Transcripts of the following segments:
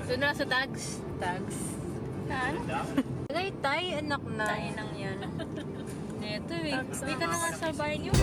Doon na sa tags. Tags. Saan? Ay, tay, anak na. Tayo nang yan. Neto eh. Hindi ka na nga sa bar niyo.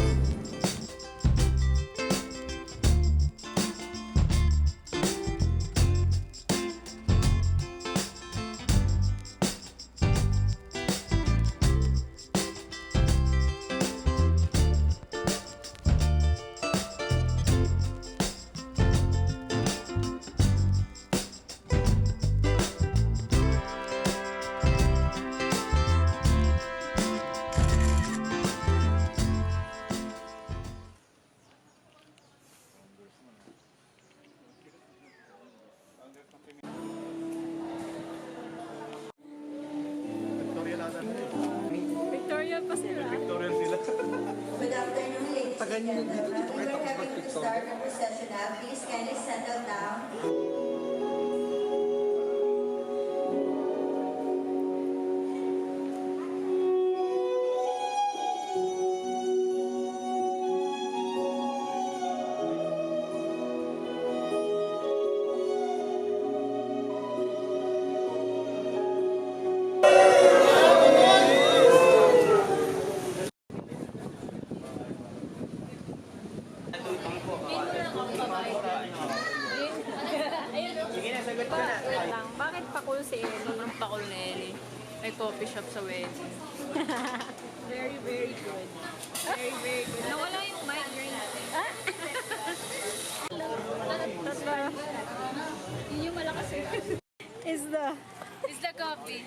Victoria pa sila. Victorian sila. Good afternoon, ladies and gentlemen. We were having to start the procession now. Please kindly settle down. Lang, bakit pakul si Ellie? Ang pakul na Ellie. May coffee shop sa wedding. Very, very good. Very, very good. Nawala yung migraine natin. Tatlo. Yun yung malakas eh. Is the coffee.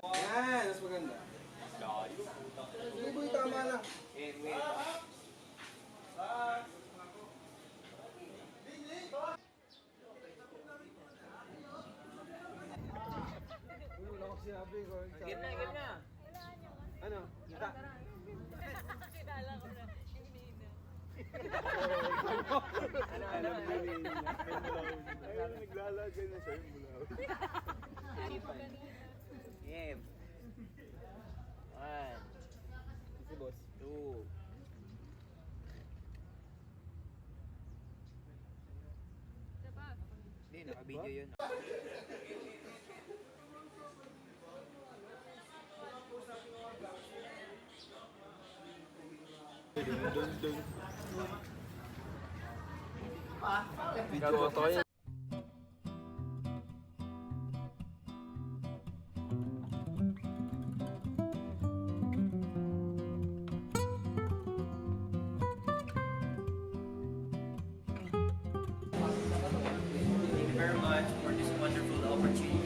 Yan, mas maganda. Uy, tama lang. Game na. Ano? Kita. Ano? Naglalagay na siya yung bulaw. Game. 1. Si boss. 2. Hindi, naka-video yun. Video to yan. Thank you very much for this wonderful opportunity.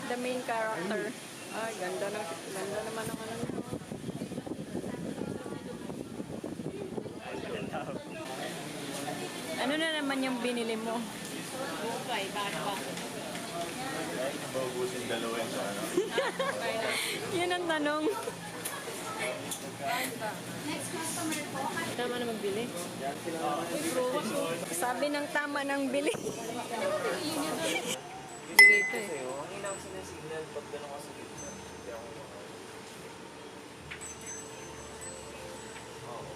the main character. Ah, ganda naman ng ano. Ano na naman yung binili mo? Bukay, bakit ba? Maubusin dalawa yung sa ano. Yun ang tanong. Tama na magbili. Sabi ng tama ng bili. Dito eh. Ang ina ko sinasignal pag gano'n ka sa gitna. Hindi ako Oo.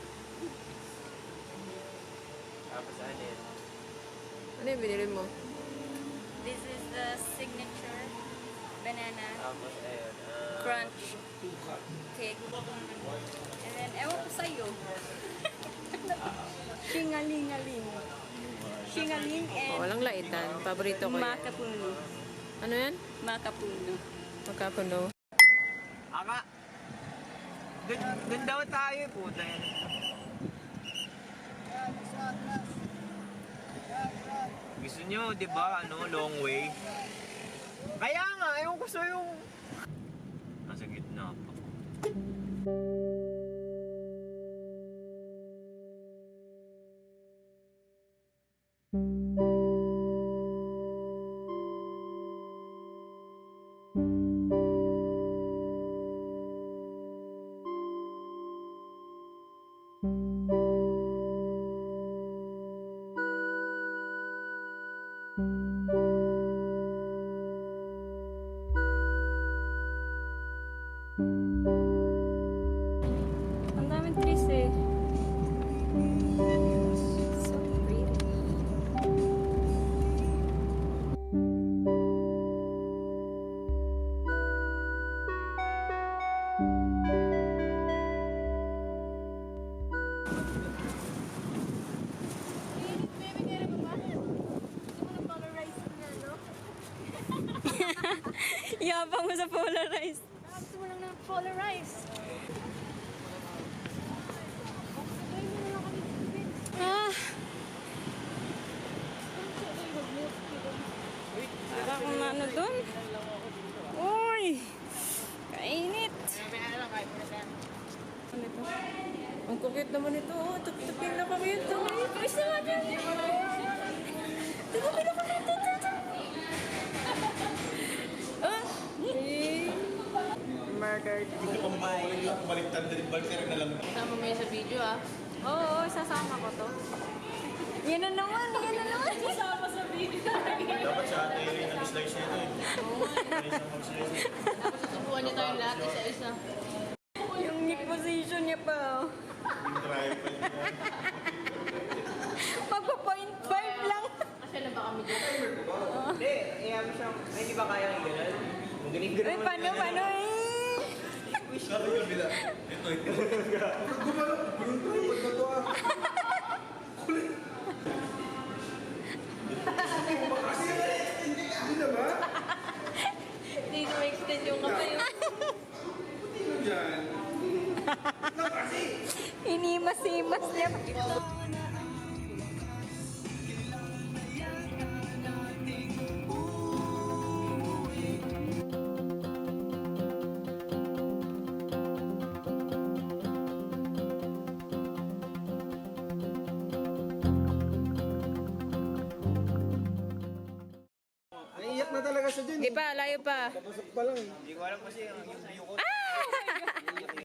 Tapos alin? Ano yung binili mo? This is the signature banana Tapos ayun. crunch cake. And then, ewan ko sa'yo. Shingalingaling. Shingaling and Walang laitan. Paborito ko yan. makapuno. Ano yan? Makapuno. Magkapuno. Aka! Doon daw tayo eh, puta yan. Gusto nyo, di ba, ano, long way? Kaya nga, ewan ko sa yung... Nasa gitna pa. mo sa polarize. Gusto mo lang na polarize. Ah. Wala akong ano dun. Uy! Kainit. Ang kukit naman ito. Oh. Tup-tupin na kami ito. Gusto mo dyan? Tumapin ako dito. Ah! Murdered. Kasama mo yun sa video ah. Oo, sasama ko to. Yan na naman, yan na naman. Kasama sa video. Dapat sa atin yung nag-slice nito eh. Susubukan niyo tayong lahat isa-isa. Yung neck position niya pa. Oh. Yung drive pa niya. Magpa 0.5 lang. Kasi na ba kami dito? Hindi, mo siyang, hindi ba kaya yung gano'n? Kung ganun-ganun Uy, paano eh? Sabi ko bila. Ito. Hindi na extend yung kamay. Inimas-imas niya. Naiiyak na talaga siya dun. Di pa, layo pa. Pasok pa lang. Hindi ko alam kasi yung